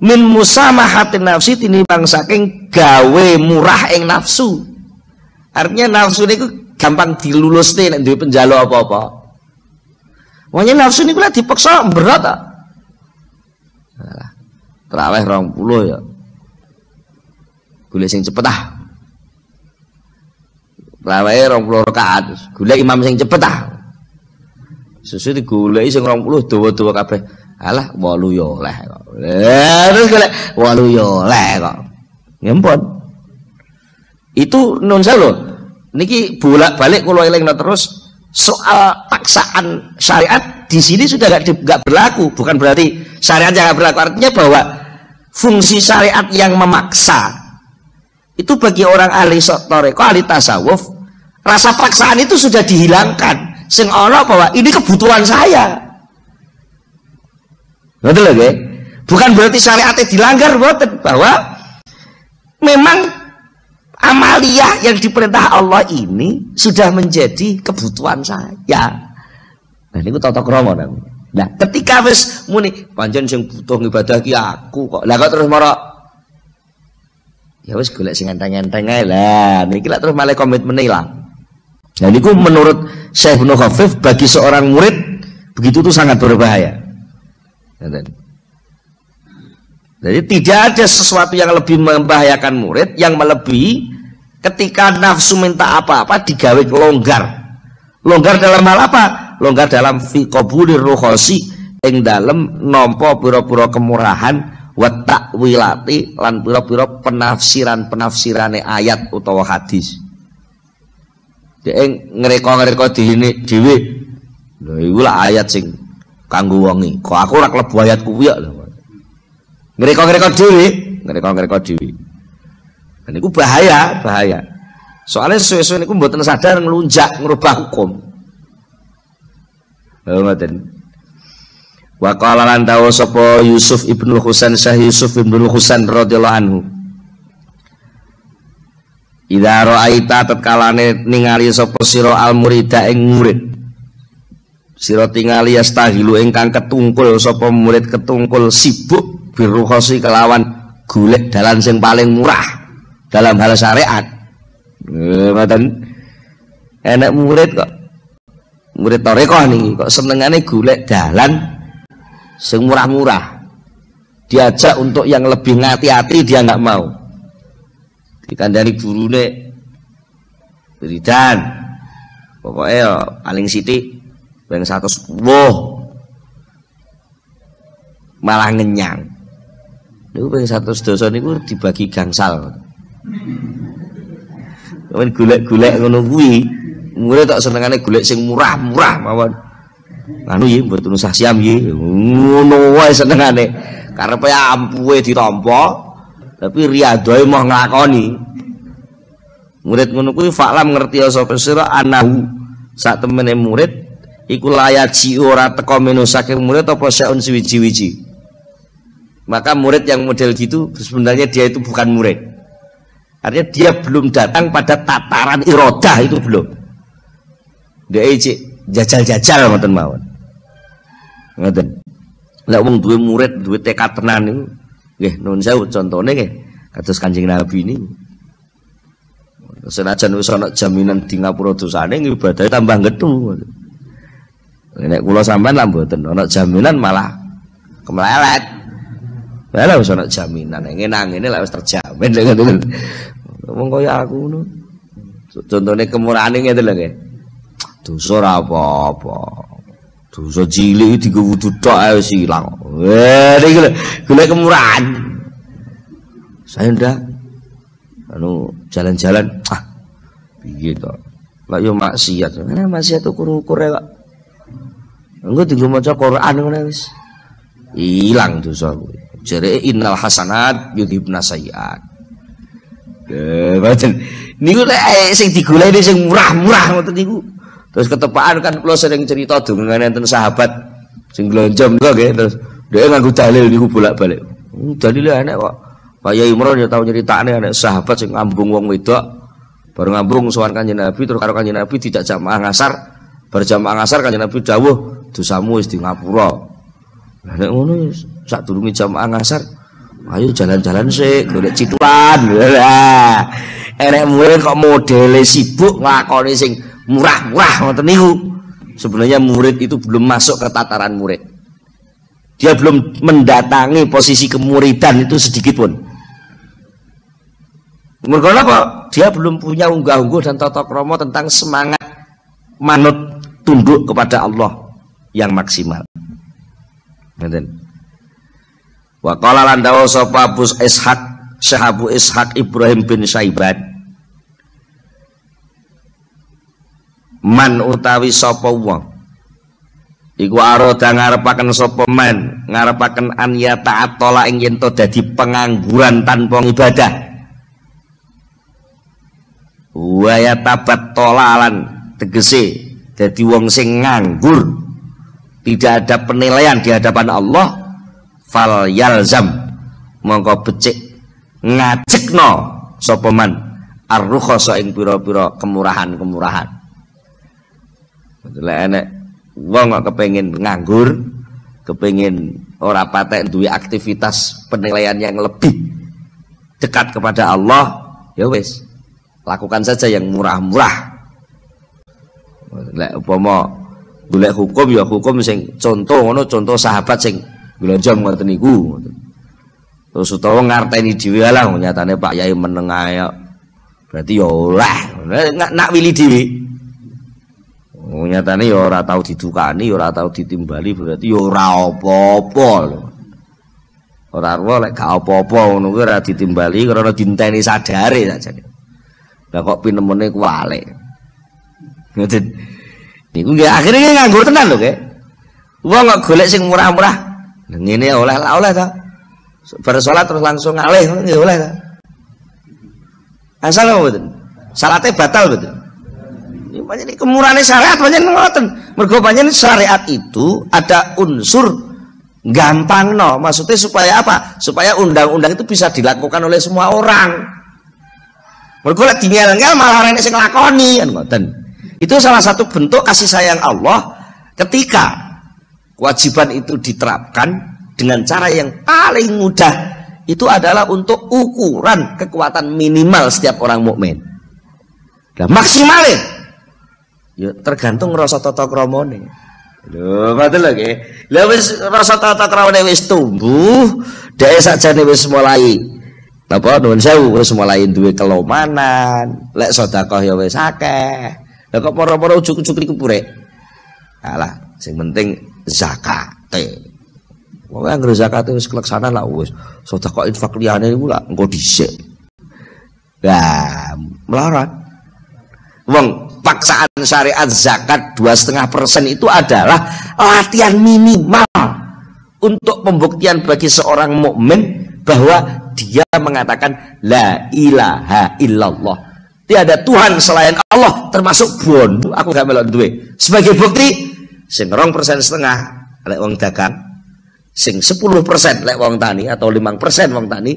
Min musamahatin nafsi tinimbang saking gawe murah ing nafsu. Artinya nafsu niku gampang dilulusne nek duwe penjaluk apa-apa. Wong nafsu niku lek dipaksa berat ta. Alah. Traweh 20 ya. Golek sing cepet ah. Traweh 20 rakaat, golek imam sing cepet ah. Susu digoleki sing 20 dawa-dawa kabeh. Alah 8 ya oleh kok. Terus golek 8 ya oleh kok. Ngempun. Itu nun sewu. Niki bolak-balik kula elingno terus soal paksaan syariat di sini sudah enggak berlaku. Bukan berarti syariat yang enggak berlaku, artinya bahwa fungsi syariat yang memaksa itu bagi orang ahli thariqah, ahli tasawuf, rasa paksaan itu sudah dihilangkan. Sing ana bahwa ini kebutuhan saya. Betul lho nggih? Bukan berarti syariatnya dilanggar, mboten, bahwa memang amaliyah yang diperintah Allah ini sudah menjadi kebutuhan saya. Nah niku tata krama nang. Nah, ketika wis muni pancen sing butuh ibadah ki aku kok. Lah kok terus mara Ya wis golek sing enteng-enteng ae lah. Niki lak terus malah komitmen ilang. Nah niku menurut Syekh Ibnu Khafif bagi seorang murid begitu itu sangat berbahaya. Jadi tidak ada sesuatu yang lebih membahayakan murid yang melebihi ketika nafsu minta apa-apa digawe longgar. Longgar dalam hal apa? Longgar dalam fi qabulir rukhasi ing dalem nampa pira-pira kemurahan wa takwilati lan pira-pira penafsirane ayat utawa hadis. Dhek ngreka-ngreka dhewe. Lha iku lah ayat sing kanggo wong iki. Kok aku ora klebu ayat kuwi ya. Ngreka-ngreka dhewe. Dan itu bahaya. Soalnya sesuai niku mboten sadar ngelunjak ngerubah hukum. Ngoten. Wa qala lan dawu sapa Yusuf ibnu Husain Syekh Yusuf ibnu Husain radhiyallahu anhu. Idza ra'aita tatkalane ningali sapa sira al murida ing murid. Sira tingali yastahilu ingkang ketungkul sapa murid ketungkul sibuk birukhasi kelawan golek dalan sing paling murah dalam hal syariat. Ngoten. Enak murid kok. Murid tarekah niki kok senengane golek dalan sing murah-murah. Diajak untuk yang lebih ngati-hati dia enggak mau. Dikandani gurune wiridan. Pokoknya paling sithik ping 110. Malah ngenyang. Niku ping 110 niku dibagi gangsal. Men golek-golek ngono kuwi, murid tak senengane golek sing murah-murah mawon. Anu nggih mboten usah siam nggih. Ngono wae senengane. Karepe ampuhe ditampa, tapi riyadoe mau nglakoni. Murid ngono kuwi faklam ngerti sapa sira anahu sak temene murid iku layaji ora teka menu saking murid apa saun suwiji-wiji. Maka murid yang model gitu sebenarnya dia itu bukan murid. Artinya dia belum datang pada tataran irodah itu belum. Dia jajal-jajal ngoten mawon. Ngoten. Lah wong duwe murid, duwe tekad tenan niku nggih nuwun sewu contone nggih kados Kanjeng Nabi niku. Senajan wis ana jaminan di ngapura dosane ibadahe tambah gethu. Nek kula sampean lah mboten ana jaminan malah kemelelet. Lah wis ana jaminan ngene-ngene lek wis terjamin lek ngoten. Wong kaya aku ngono. Contone kemurahane ngene lho nggih. Dosa ora apa-apa. Dosa cilik iki dienggo wudu tok ae wis ilang. Niki lho golek kemurahan. Saya ndak anu jalan-jalan piye to. Lah yo maksiat. Nah maksiat ukur-ukure kok. Engko dienggo maca Quran ngono wis. Ilang dosa kuwi. Jere innal hasanat yudhibna sayyi'at. Mboten. Niku lek sing digoleki sing murah-murah ngoten niku. Terus ketepaan kan kula sering cerita dongengane enten sahabat sing glonjong niku nggih terus dhek nganggo dalil niku bolak-balik. Dalile enek kok. Pak Yai Imron ya tau nyeritane anek sahabat sing ngambung wong wedok. Baru ngambung sowan Kanjeng Nabi terus karo Kanjeng Nabi tidak jamaah ngasar. Berjamaah ngasar Kanjeng Nabi dawuh dosamu wis di ngapura. Lah nek ngono sadurunge jamaah ngasar, ayo jalan-jalan sik golek citulan. Lah enek murid kok modele sibuk nglakoni sing murah-murah ngoten niku. Sebenarnya murid itu belum masuk ke tataran murid. Dia belum mendatangi posisi kemuridan itu sedikit pun. Mergo apa? Dia belum punya unggah-ungguh dan tata krama tentang semangat manut tunduk kepada Allah yang maksimal. Ngoten. Wa qala lan dawu sapa Abu Ishaq, Syekh Abu Ishaq Ibrahim bin Syaiban. Man utawi sapa wong iku arada ngarepaken sapa man, ngarepaken an ya ta'attola ing yen to dadi pengangguran tanpa ibadah. Wa ya tabattalan tegese dadi wong sing nganggur, tidak ada penilaian di hadapan Allah, fal yalzam mongko becik ngajekno sapa man ar-rukhasa ing pira-pira kemurahan-kemurahan. Lek enek wong kok kepengin nganggur, kepengin ora patek duwe aktivitas penilaian yang lebih dekat kepada Allah, ya wis, lakukan saja yang murah-murah. Lek upama golek hukum ya hukum sing contoh ngono, contoh sahabat sing glonjong ngoten niku. Terus utawa ngarteni dhewe lah nyatane Pak Yai meneng ae. Berarti ya oleh nak wilih dhewe. Nyatane ya ora tau didukani, ya ora tau ditimbali, berarti ya ora apa-apa lho. Ora lek gak apa-apa ngono kuwi ora ditimbali karena dinteni sadare sajane. Lah kok pinemene kuwale. Ngoten. Niku nggih akhire nganggur tenan lho nggih. Wong kok golek sing murah-murah. Lah ngene oleh ta. Bar salat terus langsung ngalih nggih oleh ta. Asal mboten. Salate batal betul. Ini pancen kemurahane syariat pancen ngoten. Mergo pancen syariat itu ada unsur gampang no, maksudnya supaya apa? Supaya undang-undang itu bisa dilakukan oleh semua orang. Mergo lek dinyel-nyel malah ora sing nglakoni kan ngoten. Itu salah satu bentuk kasih sayang Allah ketika kewajiban itu diterapkan dengan cara yang paling mudah. Itu adalah untuk ukuran kekuatan minimal setiap orang mukmin. Nah, maksimalnya ya tergantung rasa tata kramane. Lho, ngoten lho nggih. Lah wis rasa tata kramane wis tumbuh, dhek sakjane wis mulai napa nuwun sewu wis mulai duwe kelomanan, lek sedekah ya wis akeh. Lah kok para-para ujug-ujug niku purek. Alah, sing penting zakate. Wong anggere zakate wis keleksanan lah wis. Sedekah infak liyane niku lak engko dhisik. Lah, melarat. Wong paksaan syariat zakat 2,5% itu adalah latihan minimal untuk pembuktian bagi seorang mukmin bahwa dia mengatakan la ilaha illallah, tiada Tuhan selain Allah, termasuk bondo aku gak melok duwe. Sebagai bukti sing 2,5% lek wong dagang, sing 10% lek wong tani atau 5% wong tani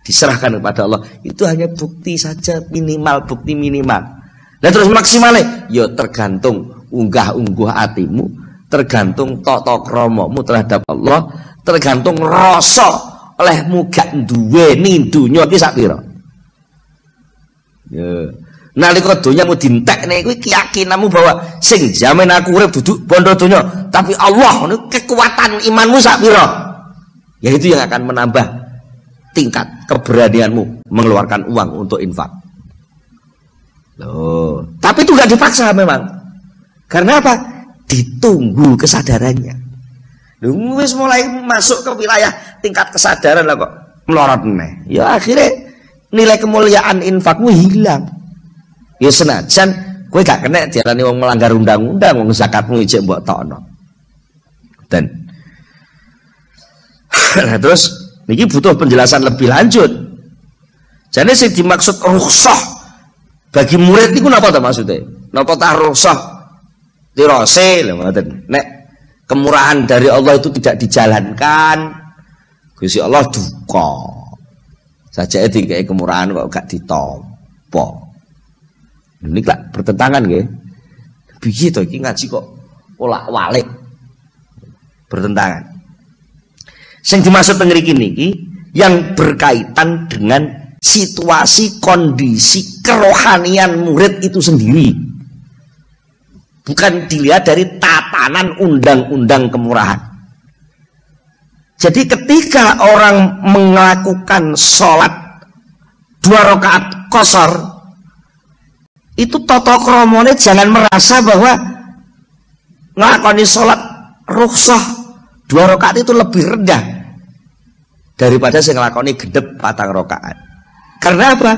diserahkan kepada Allah. Itu hanya bukti saja, minimal, bukti minimal. Dan terus maksimalnya, ya tergantung unggah-ungguh hatimu, tergantung tata kramamu terhadap Allah, tergantung rasa olehmu gak duweni dunya iki sak pira. Ya, nalika donyamu dintekne kuwi keyakinanmu bahwa sing jamin aku urip duduk bondo donya, tapi Allah niku kekuatan imanmu sak pira. Ya itu yang akan menambah tingkat keberanianmu mengeluarkan uang untuk infak. Loh, tapi itu gak dipaksa memang. Karena apa? Ditunggu kesadarannya. Loh, wis mulai masuk ke wilayah tingkat kesadaran lah kok melorot meneh. Ya akhirnya nilai kemuliaan infakmu hilang. Ya senajan kowe gak kena diarani wong melanggar undang-undang, wong zakatmu ijek mbok tokno. Dan nah, terus niki butuh penjelasan lebih lanjut. Jadi sing dimaksud rukhsah bagi murid niku napa ta maksudnya? Napa ta rukhsah tirose lho ngoten. Nek kemurahan dari Allah itu tidak dijalankan, Gusti Allah duka. Sajake dikei kemurahan kok gak ditampa. Ini lak bertentangan nggih. Piye to iki ngaji kok olak-walik bertentangan. Sing dimaksud teng mriki niki yang berkaitan dengan situasi kondisi kerohanian murid itu sendiri, bukan dilihat dari tatanan undang-undang kemurahan. Jadi ketika orang melakukan sholat 2 rakaat qashar, itu tata kramane jangan merasa bahwa nglakoni sholat rukhsah 2 rakaat itu lebih rendah daripada sing nglakoni gendep 4 rakaat. Karena apa?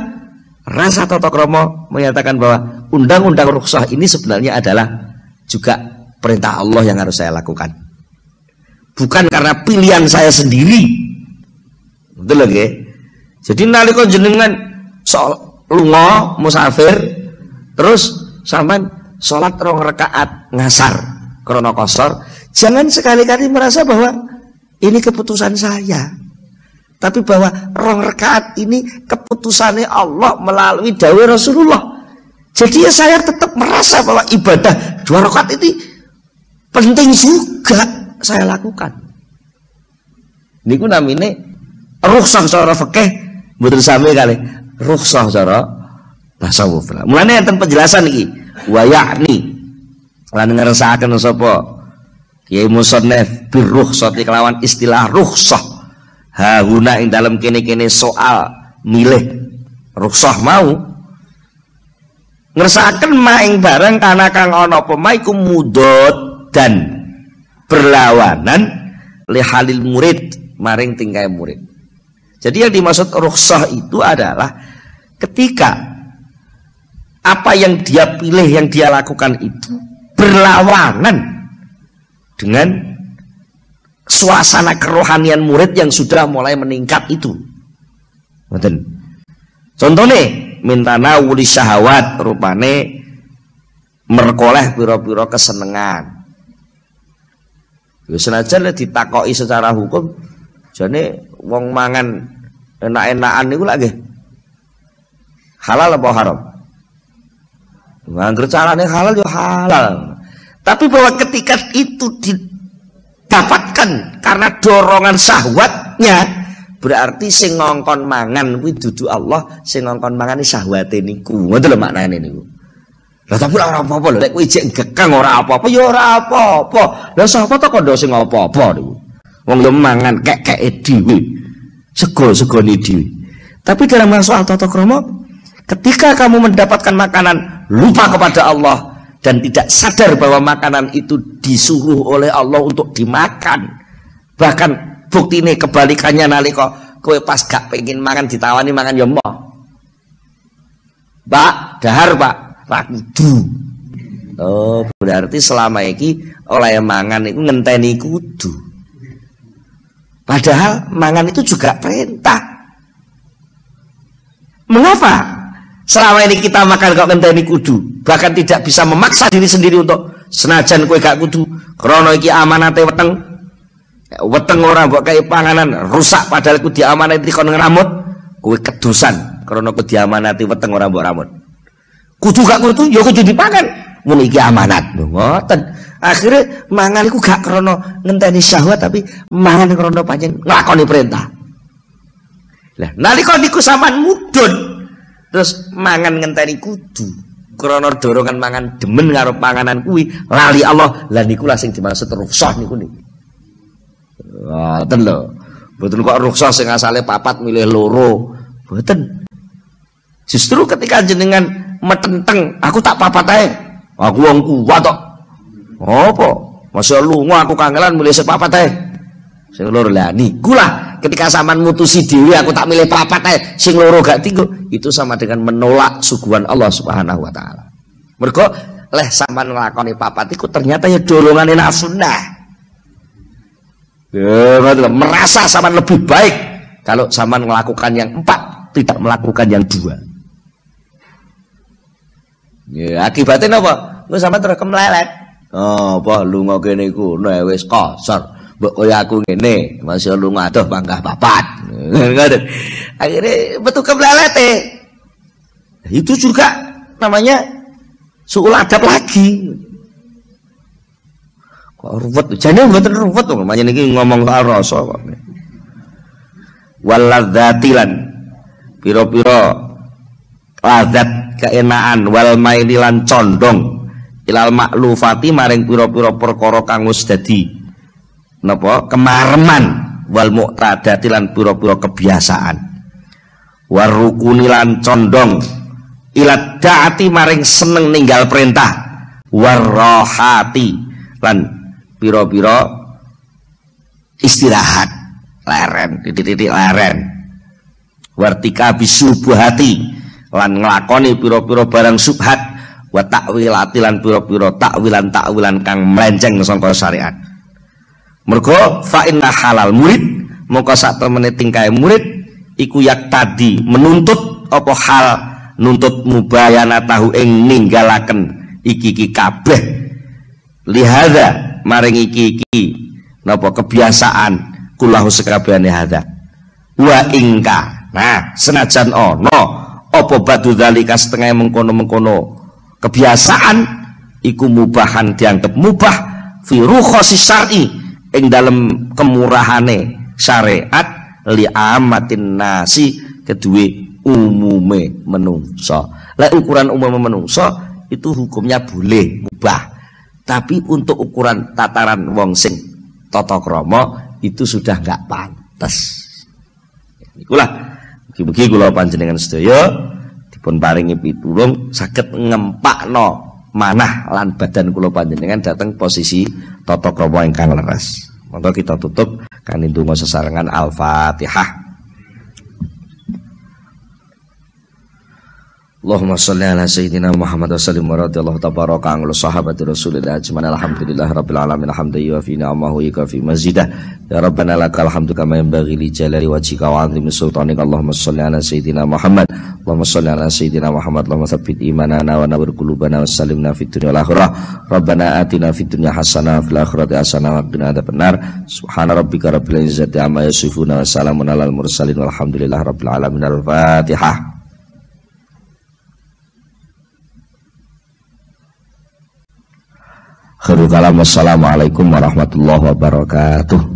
Rasa tata krama menyatakan bahwa undang-undang rukhsah ini sebenarnya adalah juga perintah Allah yang harus saya lakukan. Bukan karena pilihan saya sendiri. Betul lho nggih. Jadi nalika jenengan lunga musafir terus sampean salat 2 rakaat ngasar krana qashar, jangan sekali-kali merasa bahwa ini keputusan saya. Tapi bahwa 2 rakaat ini keputusannya Allah melalui dawuh Rasulullah. Jadi ya saya tetap merasa bahwa ibadah 2 rakaat ini penting juga saya lakukan. Niku namine rukhsah secara fikih Mboten sami kali rukhsah cara tasawuf. Mulane enten penjelasan iki. Wa yakni lan ngersakaken sapa Kiai Musannaf bir rukhsati kelawan istilah rukhsah. Ha guna ing dalam kene-kene soal milih rukhsah mau ngersakaken maing barang kana kang ana apa maiku mudot dan berlawanan li halil murid maring tingkai murid. Jadi yang dimaksud rukhsah itu adalah ketika apa yang dia pilih, yang dia lakukan itu berlawanan dengan suasana kerohanian murid yang sudah mulai meningkat itu. Betul. Contohnya mintana wuli syahwat rupane merkoleh piro-piro kesenengan. Ya senajan ditakoki secara hukum, jane wong mangan enak-enakan niku lagi halal apa haram? Ngangger carane halal ya halal. Tapi bahwa ketika itu didapatkan karena dorongan syahwatnya, berarti sing ngongkon mangan kuwi dudu Allah, sing ngongkon mangan syahwate niku. Ngoten lho maknane niku. Lah tapi ora apa-apa lho, lek kowe jek gekang ora apa-apa ya ora apa-apa. Lah sapa to kandha sing apa-apa niku. Wong yo mangan kek-keke dhewe. Sego-segone dhewe. Tapi dalam soal tata krama, ketika kamu mendapatkan makanan lupa kepada Allah dan tidak sadar bahwa makanan itu disuruh oleh Allah untuk dimakan. Bahkan buktine kebalikannya nalika kowe pas gak pengen mangan ditawani mangan ya moh. Pak, dahar Pak. Rakudu. Oh, berarti selama ini oleh mangan itu ngenteni kudu. Padahal mangan itu juga perintah. Mengapa selama ini kita makan kok ngenteni kudu, bahkan tidak bisa memaksa diri sendiri untuk senajan kowe gak kudu krana iki amanate weteng. Weteng ora mbok kaya panganan rusak padahal ku diamanati kon ngramut, kowe kedosan krana ku diamanati weteng ora mbok ramut. Kudu gak kudu ya kudu dipangan mun iki amanat lho ngoten. Akhire mangan iku gak krana ngenteni syahwat tapi mangan krana pancen nglakoni perintah. Lah nalika niku sampean mudhun terus mangan ngenteni kudu krana dorongan mangan demen karo panganan kuwi lali Allah. Lah niku lah sing dimaksud rukhsah niku niku. Ngoten lho. Mboten kok rukhsah sing asale papat milih loro. Mboten. Justru ketika jenengan metenteng, aku tak papat ae. Aku wong kuat tok. Apa? Masya lunga aku kangelan milih sepapat ae. Sing loro lah niku lah ketika sampean mutusi dhewe aku tak milih papat ae, sing loro gak tinggal, itu sama dengan menolak suguhan Allah Subhanahu wa taala. Mergo leh sampean nglakoni papat iku ternyata ya dolongane nafsunah. Ya, merasa sampean lebih baik kalau sampean melakukan yang 4, tidak melakukan yang 2. Ya akibatnya apa? Lu sampean terus kemlelet. Oh, apa lunga kene iku nek wis kasar. Mbok kaya aku ngene, masih lunga adoh panggah papat. Ngoten. Akhirnya betul kemlelete. Itu juga namanya suul adab lagi. Kok ruwet? Jane mboten ruwet kok, namanya niki ngomong soal rasa kok. Waladzatilan pira-pira lazat keenaan wal maililan condong ilal maklufati maring pira-pira perkara kang wis dadi napa kemareman wal muqtadati lan pira-pira kebiasaan warukunilan condong ilat daati maring seneng ninggal perintah warrohati lan pira-pira istirahat leren titik-titik leren wartika bisubuhati lan nglakoni pira-pira barang subhat wa ta'wilati lan pira-pira takwilan kang melenceng saka syariat. Mergo fa inna halal murid mongko sak temene tingkae murid iku yak tadi menuntut apa hal nuntut mubayana tahu ing ninggalaken iki kabeh lihada maring iki napa kebiasaan kulahu sekabehane hadza wa ingka. Nah senajan ana apa badu dzalika setengah mengkono-mengkono kebiasaan iku mubahan dianggap mubah fi rukhasi syar'i ing dalam kemurahane syariat li amatin nasi kedua umume menungso. Lah ukuran umum menungso itu hukumnya boleh mubah. Tapi untuk ukuran tataran wong sing tata krama itu sudah enggak pantes. Ikulah mugi-mugi kula panjenengan sedaya dipun paringi pitulung saged ngempakno manah lan badan kula panjenengan dhateng posisi tata krama ingkang leres. Monggo kita tutup kanthi donga sesarengan Al-Fatihah. Allahumma sholli ala sayyidina Muhammad wa sallim wa radiyallahu tabaraka an sahabati Rasulillah ajmain alhamdulillah rabbil alamin hamdan yuafi ni'amahu wa fi mazidah ya rabbana lakal hamdu kama yanbaghi li jalali wajhika wa 'azimi sultanika Allahumma sholli ala sayyidina Muhammad Allahumma sholli ala sayyidina Muhammad Allahumma tsabbit imanana wa nawwir qulubana wa sallimna fid dunya wal akhirah rabbana atina fid dunya hasanah wa fil akhirati hasanah wa qina adzabannar subhana rabbika rabbil izzati amma yasifun wa salamun alal mursalin walhamdulillahi rabbil alamin. Al-Fatihah. Assalamualaikum warahmatullahi wabarakatuh.